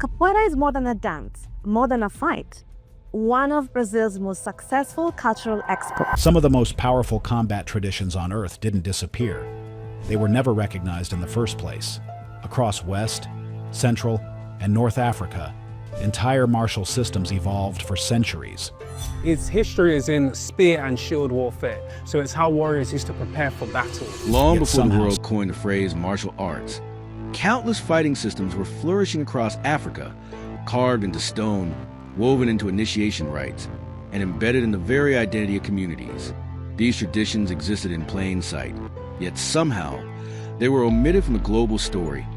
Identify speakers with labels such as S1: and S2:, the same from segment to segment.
S1: Capoeira is more than a dance, more than a fight. One of Brazil's most successful cultural exports.
S2: Some of the most powerful combat traditions on Earth didn't disappear. They were never recognized in the first place. Across West, Central, and North Africa, entire martial systems evolved for centuries.
S3: Its history is in spear and shield warfare, so it's how warriors used to prepare for battle.
S4: Long before the world coined the phrase martial arts, countless fighting systems were flourishing across Africa, carved into stone, woven into initiation rites, and embedded in the very identity of communities. These traditions existed in plain sight, yet somehow they were omitted from the global story,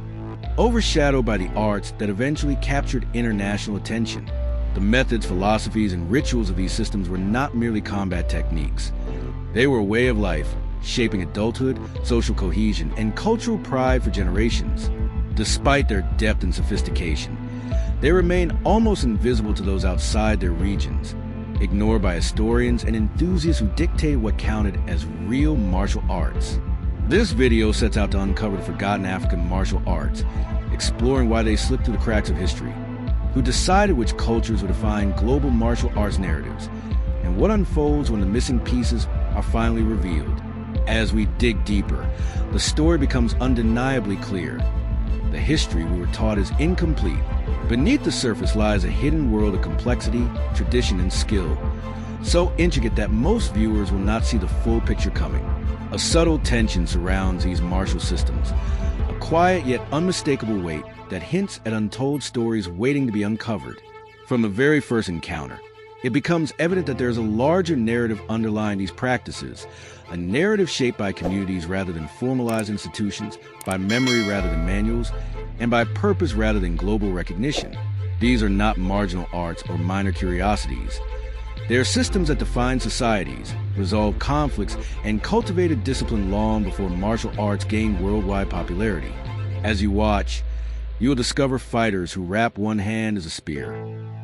S4: overshadowed by the arts that eventually captured international attention. The methods, philosophies, and rituals of these systems were not merely combat techniques. They were a way of life, shaping adulthood, social cohesion, and cultural pride for generations. Despite their depth and sophistication, they remain almost invisible to those outside their regions, ignored by historians and enthusiasts who dictate what counted as real martial arts. This video sets out to uncover the forgotten African martial arts, exploring why they slipped through the cracks of history, who decided which cultures would define global martial arts narratives, and what unfolds when the missing pieces are finally revealed. As we dig deeper, the story becomes undeniably clear. The history we were taught is incomplete. Beneath the surface lies a hidden world of complexity, tradition, and skill, so intricate that most viewers will not see the full picture coming. A subtle tension surrounds these martial systems, a quiet yet unmistakable weight that hints at untold stories waiting to be uncovered. From the very first encounter, it becomes evident that there is a larger narrative underlying these practices, a narrative shaped by communities rather than formalized institutions, by memory rather than manuals, and by purpose rather than global recognition. These are not marginal arts or minor curiosities. They are systems that define societies, resolve conflicts, and cultivated discipline long before martial arts gained worldwide popularity. As you watch, you will discover fighters who wrap one hand as a spear,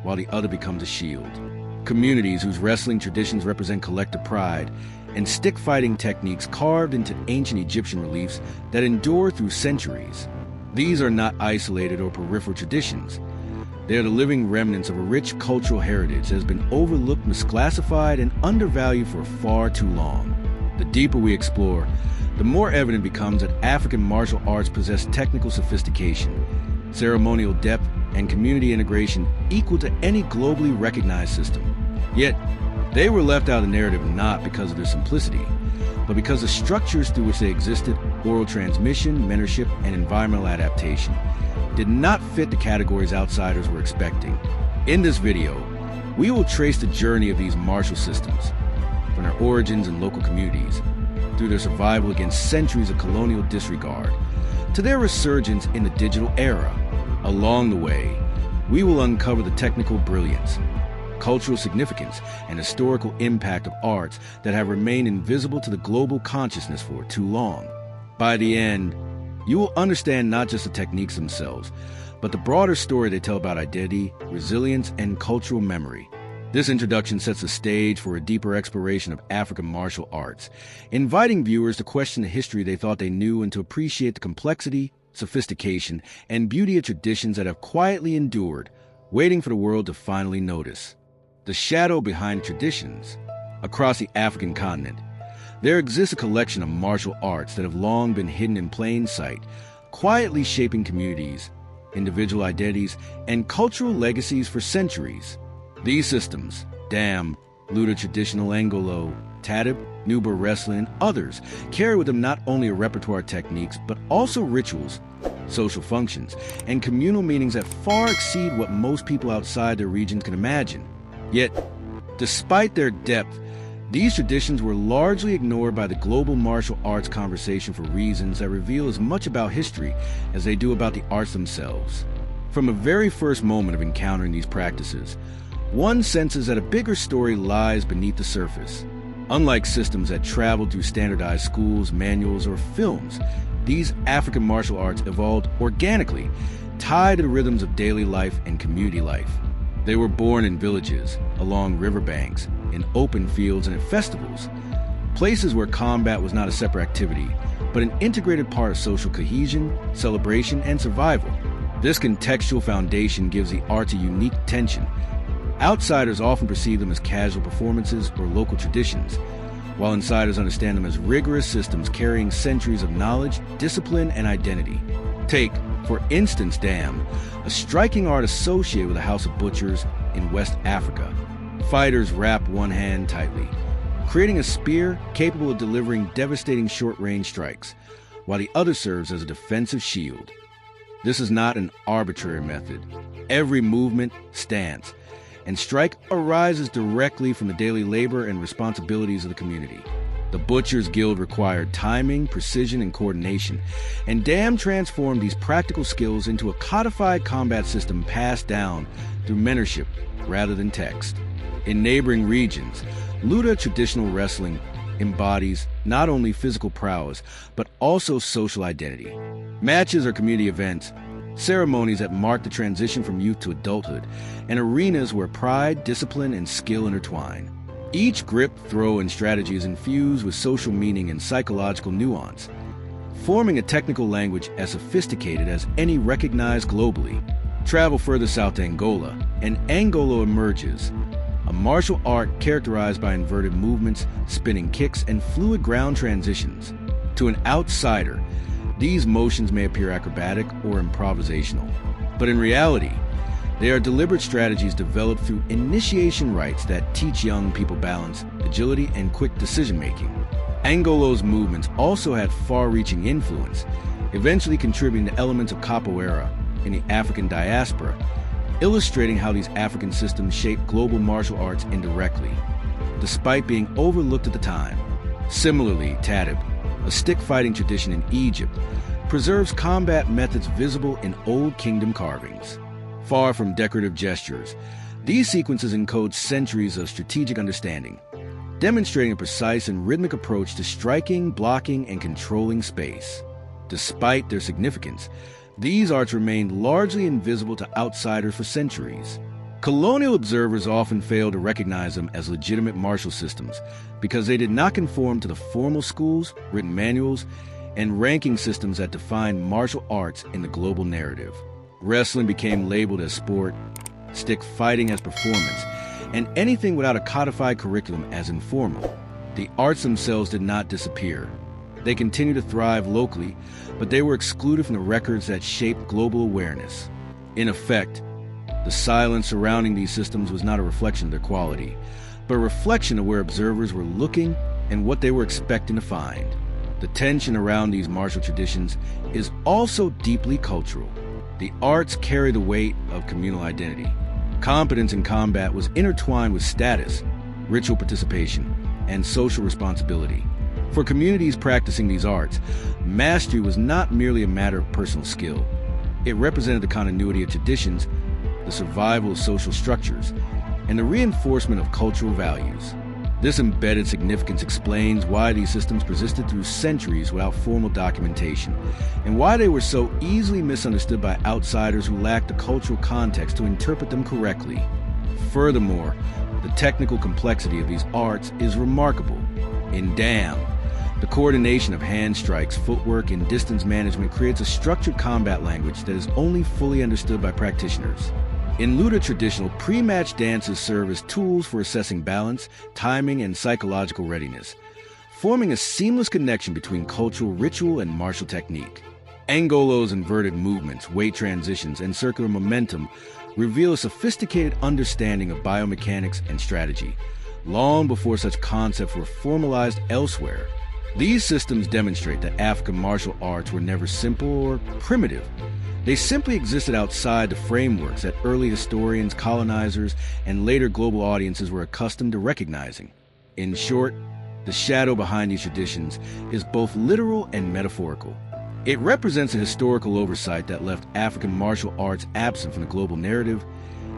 S4: while the other becomes a shield. Communities whose wrestling traditions represent collective pride, and stick fighting techniques carved into ancient Egyptian reliefs that endure through centuries. These are not isolated or peripheral traditions. They are the living remnants of a rich cultural heritage that has been overlooked, misclassified, and undervalued for far too long. The deeper we explore, the more evident becomes that African martial arts possess technical sophistication, ceremonial depth, and community integration equal to any globally recognized system. Yet, they were left out of the narrative not because of their simplicity, but because the structures through which they existed, oral transmission, mentorship, and environmental adaptation, did not fit the categories outsiders were expecting. In this video, we will trace the journey of these martial systems, from their origins in local communities, through their survival against centuries of colonial disregard, to their resurgence in the digital era. Along the way, we will uncover the technical brilliance, cultural significance, and historical impact of arts that have remained invisible to the global consciousness for too long. By the end, you will understand not just the techniques themselves, but the broader story they tell about identity, resilience, and cultural memory. This introduction sets the stage for a deeper exploration of African martial arts, inviting viewers to question the history they thought they knew and to appreciate the complexity, sophistication, and beauty of traditions that have quietly endured, waiting for the world to finally notice. The shadow behind traditions. Across the African continent, there exists a collection of martial arts that have long been hidden in plain sight, quietly shaping communities, individual identities, and cultural legacies for centuries. These systems, Dambe, Lutte Tradionnelle, Engolo, Tahtib, Nuba wrestling, and others, carry with them not only a repertoire of techniques, but also rituals, social functions, and communal meanings that far exceed what most people outside their regions can imagine. Yet, despite their depth, these traditions were largely ignored by the global martial arts conversation for reasons that reveal as much about history as they do about the arts themselves. From the very first moment of encountering these practices, one senses that a bigger story lies beneath the surface. Unlike systems that traveled through standardized schools, manuals, or films, these African martial arts evolved organically, tied to the rhythms of daily life and community life. They were born in villages, along riverbanks, in open fields, and at festivals, places where combat was not a separate activity, but an integrated part of social cohesion, celebration, and survival. This contextual foundation gives the arts a unique tension. Outsiders often perceive them as casual performances or local traditions, while insiders understand them as rigorous systems carrying centuries of knowledge, discipline, and identity. Take, for instance, Dambe, a striking art associated with a house of butchers in West Africa. Fighters wrap one hand tightly, creating a spear capable of delivering devastating short-range strikes, while the other serves as a defensive shield. This is not an arbitrary method. Every movement, stance, and strike arises directly from the daily labor and responsibilities of the community. The Butchers Guild required timing, precision, and coordination, and Dambe transformed these practical skills into a codified combat system passed down through mentorship rather than text. In neighboring regions, Lutte Traditional Wrestling embodies not only physical prowess, but also social identity. Matches are community events, ceremonies that mark the transition from youth to adulthood, and arenas where pride, discipline, and skill intertwine. Each grip, throw, and strategy is infused with social meaning and psychological nuance, forming a technical language as sophisticated as any recognized globally. Travel further south to Angola, and Engolo emerges, a martial art characterized by inverted movements, spinning kicks, and fluid ground transitions. To an outsider, these motions may appear acrobatic or improvisational, but in reality, they are deliberate strategies developed through initiation rites that teach young people balance, agility, and quick decision-making. Engolo's movements also had far-reaching influence, eventually contributing to elements of capoeira in the African diaspora, illustrating how these African systems shape global martial arts indirectly, despite being overlooked at the time. Similarly, Tahtib, a stick-fighting tradition in Egypt, preserves combat methods visible in Old Kingdom carvings. Far from decorative gestures, these sequences encode centuries of strategic understanding, demonstrating a precise and rhythmic approach to striking, blocking, and controlling space. Despite their significance, these arts remained largely invisible to outsiders for centuries. Colonial observers often failed to recognize them as legitimate martial systems because they did not conform to the formal schools, written manuals, and ranking systems that defined martial arts in the global narrative. Wrestling became labeled as sport, stick fighting as performance, and anything without a codified curriculum as informal. The arts themselves did not disappear. They continued to thrive locally, but they were excluded from the records that shaped global awareness. In effect, the silence surrounding these systems was not a reflection of their quality, but a reflection of where observers were looking and what they were expecting to find. The tension around these martial traditions is also deeply cultural. The arts carry the weight of communal identity. Competence in combat was intertwined with status, ritual participation, and social responsibility. For communities practicing these arts, mastery was not merely a matter of personal skill. It represented the continuity of traditions, the survival of social structures, and the reinforcement of cultural values. This embedded significance explains why these systems persisted through centuries without formal documentation, and why they were so easily misunderstood by outsiders who lacked the cultural context to interpret them correctly. Furthermore, the technical complexity of these arts is remarkable. In Dambe, the coordination of hand strikes, footwork, and distance management creates a structured combat language that is only fully understood by practitioners. In Lutte Traditional, pre-match dances serve as tools for assessing balance, timing, and psychological readiness, forming a seamless connection between cultural ritual and martial technique. Engolo's inverted movements, weight transitions, and circular momentum reveal a sophisticated understanding of biomechanics and strategy, long before such concepts were formalized elsewhere. These systems demonstrate that African martial arts were never simple or primitive. They simply existed outside the frameworks that early historians, colonizers, and later global audiences were accustomed to recognizing. In short, the shadow behind these traditions is both literal and metaphorical. It represents a historical oversight that left African martial arts absent from the global narrative,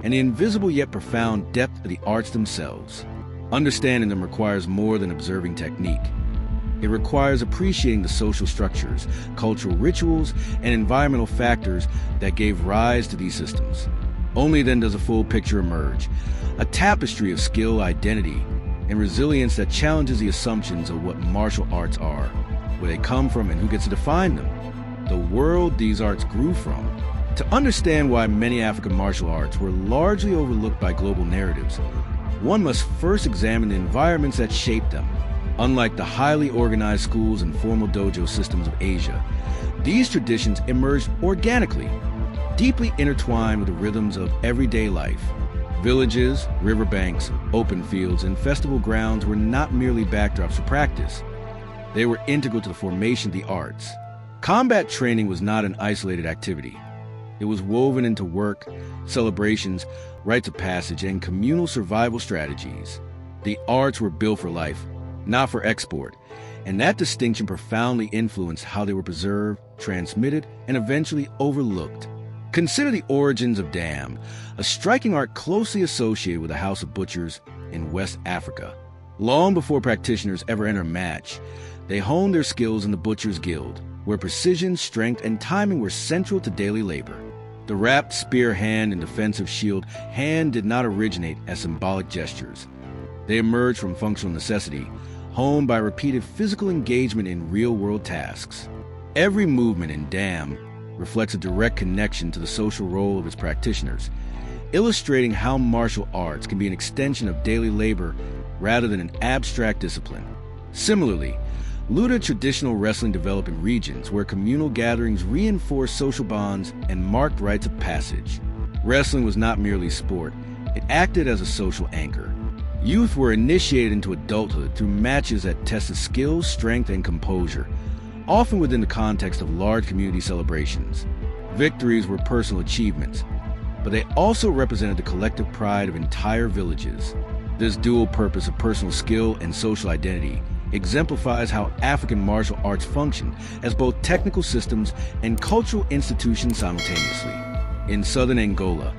S4: and the invisible yet profound depth of the arts themselves. Understanding them requires more than observing technique. It requires appreciating the social structures, cultural rituals, and environmental factors that gave rise to these systems. Only then does a full picture emerge, a tapestry of skill, identity, and resilience that challenges the assumptions of what martial arts are, where they come from, and who gets to define them. The world these arts grew from To understand why many African martial arts were largely overlooked by global narratives, one must first examine the environments that shaped them. Unlike the highly organized schools and formal dojo systems of Asia, these traditions emerged organically, deeply intertwined with the rhythms of everyday life. Villages, riverbanks, open fields, and festival grounds were not merely backdrops for practice. They were integral to the formation of the arts. Combat training was not an isolated activity. It was woven into work, celebrations, rites of passage, and communal survival strategies. The arts were built for life, not for export, and that distinction profoundly influenced how they were preserved, transmitted, and eventually overlooked. Consider the origins of Dambe, a striking art closely associated with the House of Butchers in West Africa. Long before practitioners ever enter a match, they honed their skills in the Butcher's Guild, where precision, strength, and timing were central to daily labor. The wrapped spear hand and defensive shield hand did not originate as symbolic gestures. They emerged from functional necessity, honed by repeated physical engagement in real-world tasks. Every movement in Dambe reflects a direct connection to the social role of its practitioners, illustrating how martial arts can be an extension of daily labor rather than an abstract discipline. Similarly, Lutte Traditional wrestling developed in regions where communal gatherings reinforced social bonds and marked rites of passage. Wrestling was not merely sport, it acted as a social anchor. Youth were initiated into adulthood through matches that tested skill, strength, and composure, often within the context of large community celebrations. Victories were personal achievements, but they also represented the collective pride of entire villages. This dual purpose of personal skill and social identity exemplifies how African martial arts function as both technical systems and cultural institutions simultaneously. In southern Angola,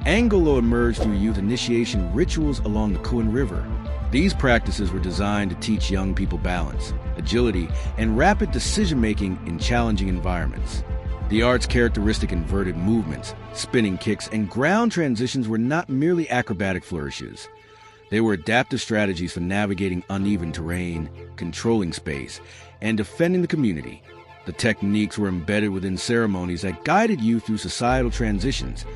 S4: Engolo emerged through youth initiation rituals along the Kuan River. These practices were designed to teach young people balance, agility, and rapid decision-making in challenging environments. The art's characteristic inverted movements, spinning kicks, and ground transitions were not merely acrobatic flourishes. They were adaptive strategies for navigating uneven terrain, controlling space, and defending the community. The techniques were embedded within ceremonies that guided youth through societal transitions,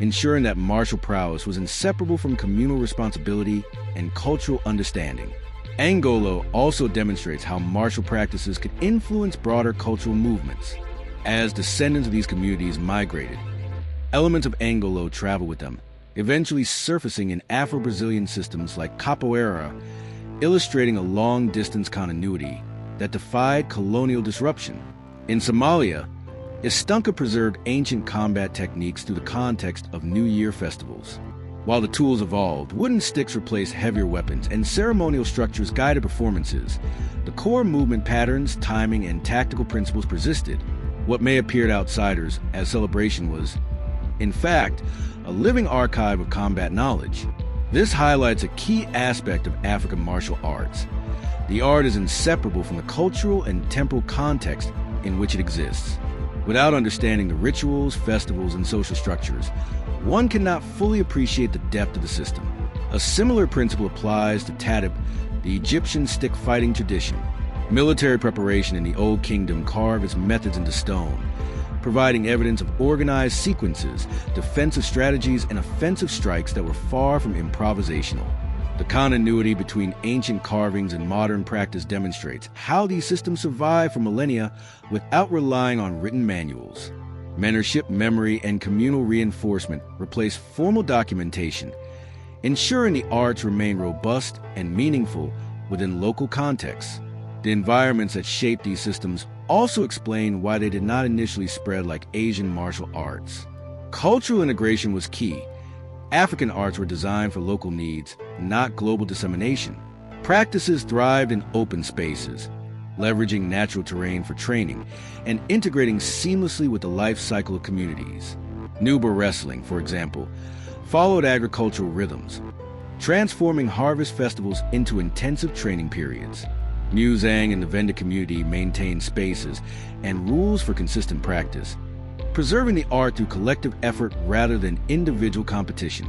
S4: ensuring that martial prowess was inseparable from communal responsibility and cultural understanding. Engolo also demonstrates how martial practices could influence broader cultural movements. As descendants of these communities migrated, elements of Engolo traveled with them, eventually surfacing in Afro-Brazilian systems like capoeira, illustrating a long-distance continuity that defied colonial disruption. In Somalia, Istunka preserved ancient combat techniques through the context of New Year festivals. While the tools evolved, wooden sticks replaced heavier weapons and ceremonial structures guided performances, the core movement patterns, timing, and tactical principles persisted. What may appear to outsiders as celebration was, in fact, a living archive of combat knowledge. This highlights a key aspect of African martial arts. The art is inseparable from the cultural and temporal context in which it exists. Without understanding the rituals, festivals, and social structures, one cannot fully appreciate the depth of the system. A similar principle applies to Tahtib, the Egyptian stick fighting tradition. Military preparation in the Old Kingdom carved its methods into stone, providing evidence of organized sequences, defensive strategies, and offensive strikes that were far from improvisational. The continuity between ancient carvings and modern practice demonstrates how these systems survived for millennia without relying on written manuals. Mentorship, memory, and communal reinforcement replaced formal documentation, ensuring the arts remain robust and meaningful within local contexts. The environments that shaped these systems also explain why they did not initially spread like Asian martial arts. Cultural integration was key. African arts were designed for local needs, not global dissemination. Practices thrived in open spaces, leveraging natural terrain for training and integrating seamlessly with the life cycle of communities. Nuba wrestling, for example, followed agricultural rhythms, transforming harvest festivals into intensive training periods. Muzang and the Venda community maintained spaces and rules for consistent practice, preserving the art through collective effort rather than individual competition.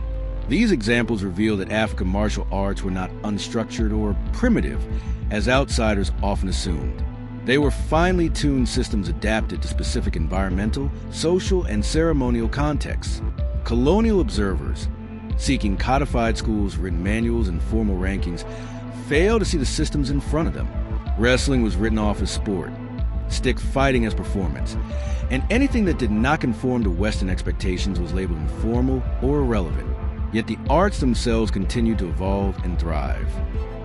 S4: These examples reveal that African martial arts were not unstructured or primitive, as outsiders often assumed. They were finely tuned systems adapted to specific environmental, social, and ceremonial contexts. Colonial observers, seeking codified schools, written manuals, and formal rankings, failed to see the systems in front of them. Wrestling was written off as sport, stick fighting as performance, and anything that did not conform to Western expectations was labeled informal or irrelevant. Yet the arts themselves continued to evolve and thrive.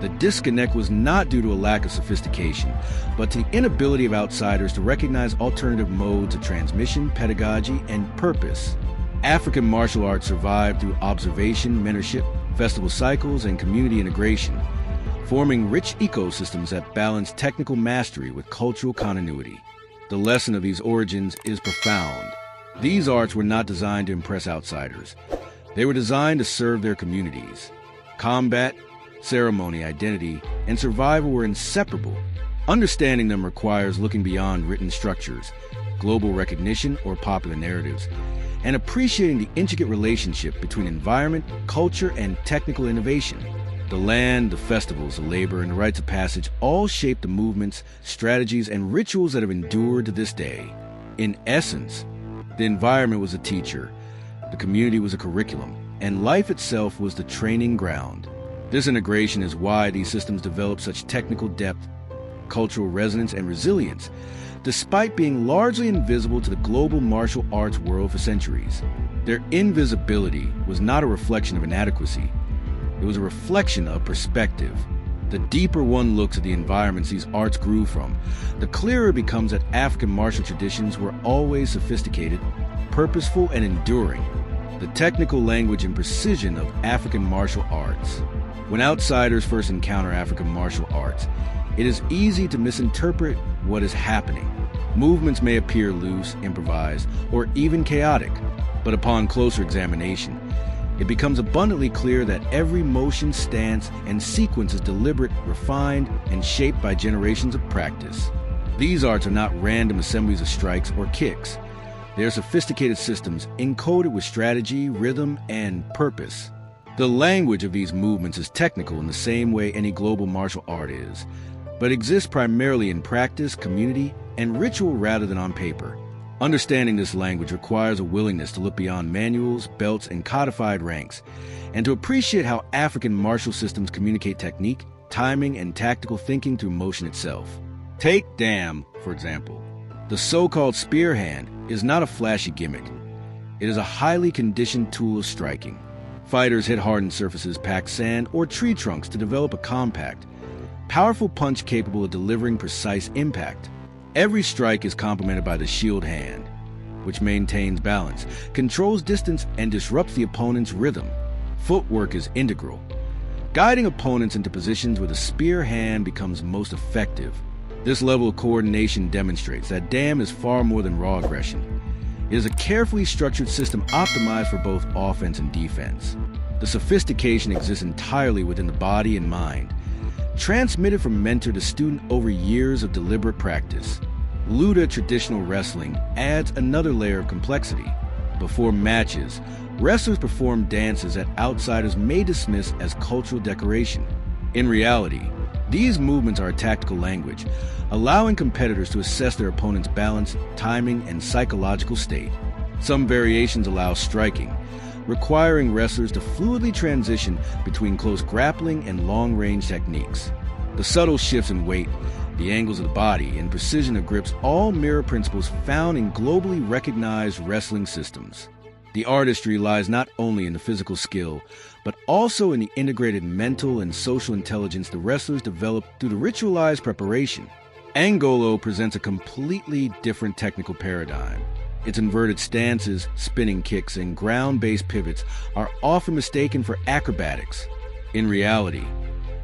S4: The disconnect was not due to a lack of sophistication, but to the inability of outsiders to recognize alternative modes of transmission, pedagogy, and purpose. African martial arts survived through observation, mentorship, festival cycles, and community integration, forming rich ecosystems that balance technical mastery with cultural continuity. The lesson of these origins is profound. These arts were not designed to impress outsiders. They were designed to serve their communities. Combat, ceremony, identity, and survival were inseparable. Understanding them requires looking beyond written structures, global recognition, or popular narratives, and appreciating the intricate relationship between environment, culture, and technical innovation. The land, the festivals, the labor, and the rites of passage all shape the movements, strategies, and rituals that have endured to this day. In essence, the environment was a teacher, the community was a curriculum, and life itself was the training ground. This integration is why these systems develop such technical depth, cultural resonance, and resilience, despite being largely invisible to the global martial arts world for centuries. Their invisibility was not a reflection of inadequacy. It was a reflection of perspective. The deeper one looks at the environments these arts grew from, the clearer it becomes that African martial traditions were always sophisticated, purposeful, and enduring. The technical language and precision of African martial arts. When outsiders first encounter African martial arts, it is easy to misinterpret what is happening. Movements may appear loose, improvised, or even chaotic, but upon closer examination, it becomes abundantly clear that every motion, stance, and sequence is deliberate, refined, and shaped by generations of practice. These arts are not random assemblies of strikes or kicks. They are sophisticated systems encoded with strategy, rhythm, and purpose. The language of these movements is technical in the same way any global martial art is, but exists primarily in practice, community, and ritual rather than on paper. Understanding this language requires a willingness to look beyond manuals, belts, and codified ranks, and to appreciate how African martial systems communicate technique, timing, and tactical thinking through motion itself. Take Dambe, for example. The so-called spear hand is not a flashy gimmick. It is a highly conditioned tool of striking. Fighters hit hardened surfaces, packed sand, or tree trunks to develop a compact, powerful punch capable of delivering precise impact. Every strike is complemented by the shield hand, which maintains balance, controls distance, and disrupts the opponent's rhythm. Footwork is integral, guiding opponents into positions where the spear hand becomes most effective. This level of coordination demonstrates that Dambe is far more than raw aggression. It is a carefully structured system optimized for both offense and defense. The sophistication exists entirely within the body and mind, transmitted from mentor to student over years of deliberate practice. Lutte Traditional wrestling adds another layer of complexity. Before matches, wrestlers perform dances that outsiders may dismiss as cultural decoration. In reality, these movements are a tactical language, allowing competitors to assess their opponent's balance, timing, and psychological state. Some variations allow striking, requiring wrestlers to fluidly transition between close grappling and long-range techniques. The subtle shifts in weight, the angles of the body, and precision of grips all mirror principles found in globally recognized wrestling systems. The artistry lies not only in the physical skill, but also in the integrated mental and social intelligence the wrestlers develop through the ritualized preparation. Engolo presents a completely different technical paradigm. Its inverted stances, spinning kicks, and ground-based pivots are often mistaken for acrobatics. In reality,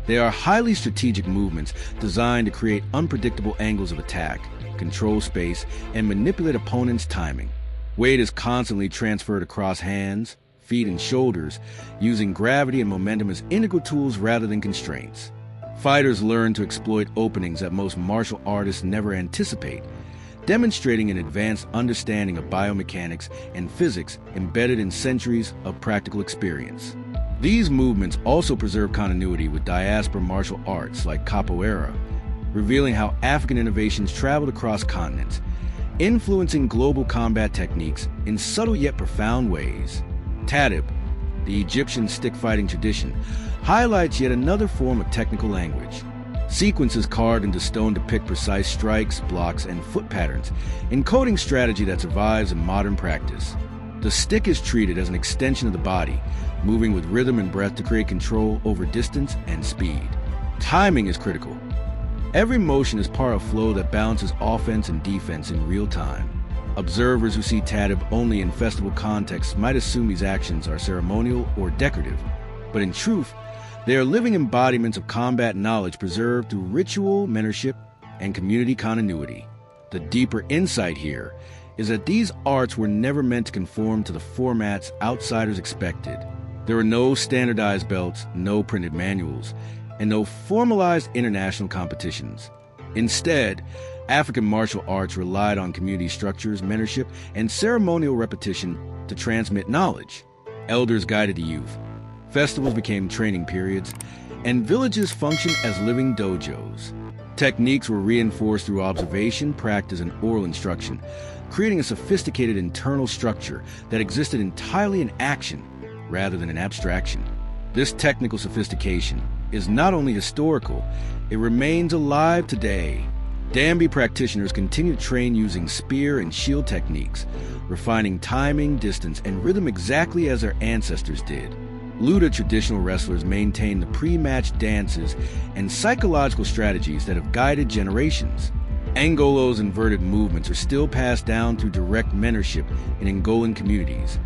S4: they are highly strategic movements designed to create unpredictable angles of attack, control space, and manipulate opponents' timing. Weight is constantly transferred across hands, feet, and shoulders, using gravity and momentum as integral tools rather than constraints. Fighters learn to exploit openings that most martial artists never anticipate, demonstrating an advanced understanding of biomechanics and physics embedded in centuries of practical experience. These movements also preserve continuity with diaspora martial arts like capoeira, revealing how African innovations traveled across continents, influencing global combat techniques in subtle yet profound ways. Tahtib, the Egyptian stick-fighting tradition, highlights yet another form of technical language. Sequences carved into stone depict precise strikes, blocks, and foot patterns, encoding strategy that survives in modern practice. The stick is treated as an extension of the body, moving with rhythm and breath to create control over distance and speed. Timing is critical. Every motion is part of flow that balances offense and defense in real time. Observers who see Tahtib only in festival contexts might assume these actions are ceremonial or decorative, but in truth, they are living embodiments of combat knowledge preserved through ritual, mentorship, and community continuity. The deeper insight here is that these arts were never meant to conform to the formats outsiders expected. There are no standardized belts, no printed manuals, and no formalized international competitions. Instead, African martial arts relied on community structures, mentorship, and ceremonial repetition to transmit knowledge. Elders guided the youth. Festivals became training periods, and villages functioned as living dojos. Techniques were reinforced through observation, practice, and oral instruction, creating a sophisticated internal structure that existed entirely in action rather than in abstraction. This technical sophistication is not only historical, it remains alive today. Dambe practitioners continue to train using spear and shield techniques, refining timing, distance, and rhythm exactly as their ancestors did. Lutte Traditional wrestlers maintain the pre-match dances and psychological strategies that have guided generations. Engolo's inverted movements are still passed down through direct mentorship in Angolan communities,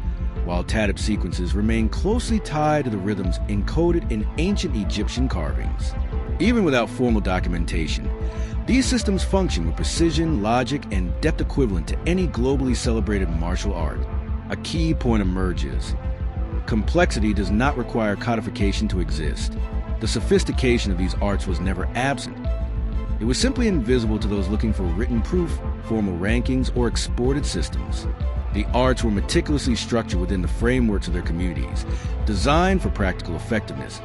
S4: while Tahtib sequences remain closely tied to the rhythms encoded in ancient Egyptian carvings. Even without formal documentation, these systems function with precision, logic, and depth equivalent to any globally celebrated martial art. A key point emerges. Complexity does not require codification to exist. The sophistication of these arts was never absent. It was simply invisible to those looking for written proof, formal rankings, or exported systems. The arts were meticulously structured within the frameworks of their communities, designed for practical effectiveness,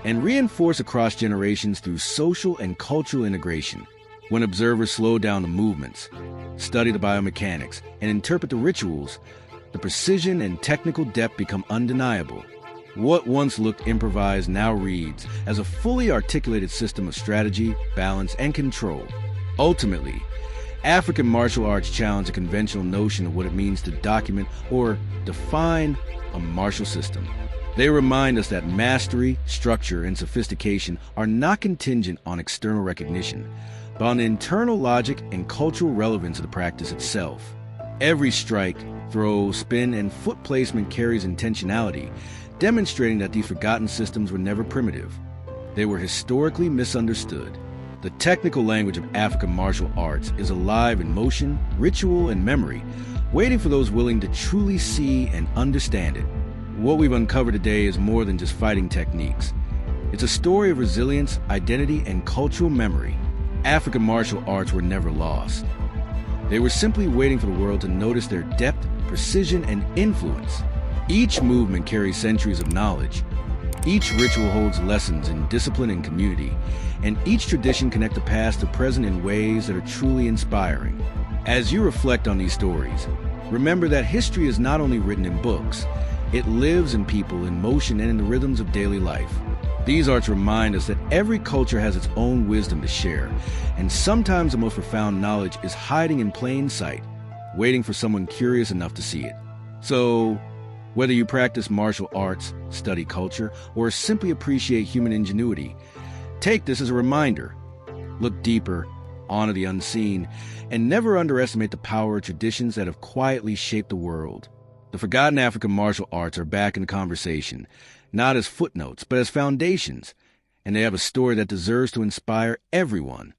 S4: and reinforced across generations through social and cultural integration. When observers slow down the movements, study the biomechanics, and interpret the rituals, the precision and technical depth become undeniable. What once looked improvised now reads as a fully articulated system of strategy, balance, and control. Ultimately, African martial arts challenge the conventional notion of what it means to document or define a martial system. They remind us that mastery, structure, and sophistication are not contingent on external recognition, but on the internal logic and cultural relevance of the practice itself. Every strike, throw, spin, and foot placement carries intentionality, demonstrating that these forgotten systems were never primitive. They were historically misunderstood. The technical language of African martial arts is alive in motion, ritual, and memory, waiting for those willing to truly see and understand it. What we've uncovered today is more than just fighting techniques. It's a story of resilience, identity, and cultural memory. African martial arts were never lost. They were simply waiting for the world to notice their depth, precision, and influence. Each movement carries centuries of knowledge. Each ritual holds lessons in discipline and community, and each tradition connects the past to present in ways that are truly inspiring. As you reflect on these stories, remember that history is not only written in books, it lives in people, in motion, and in the rhythms of daily life. These arts remind us that every culture has its own wisdom to share, and sometimes the most profound knowledge is hiding in plain sight, waiting for someone curious enough to see it. So, whether you practice martial arts, study culture, or simply appreciate human ingenuity, take this as a reminder. Look deeper, honor the unseen, and never underestimate the power of traditions that have quietly shaped the world. The forgotten African martial arts are back in the conversation, not as footnotes, but as foundations, and they have a story that deserves to inspire everyone.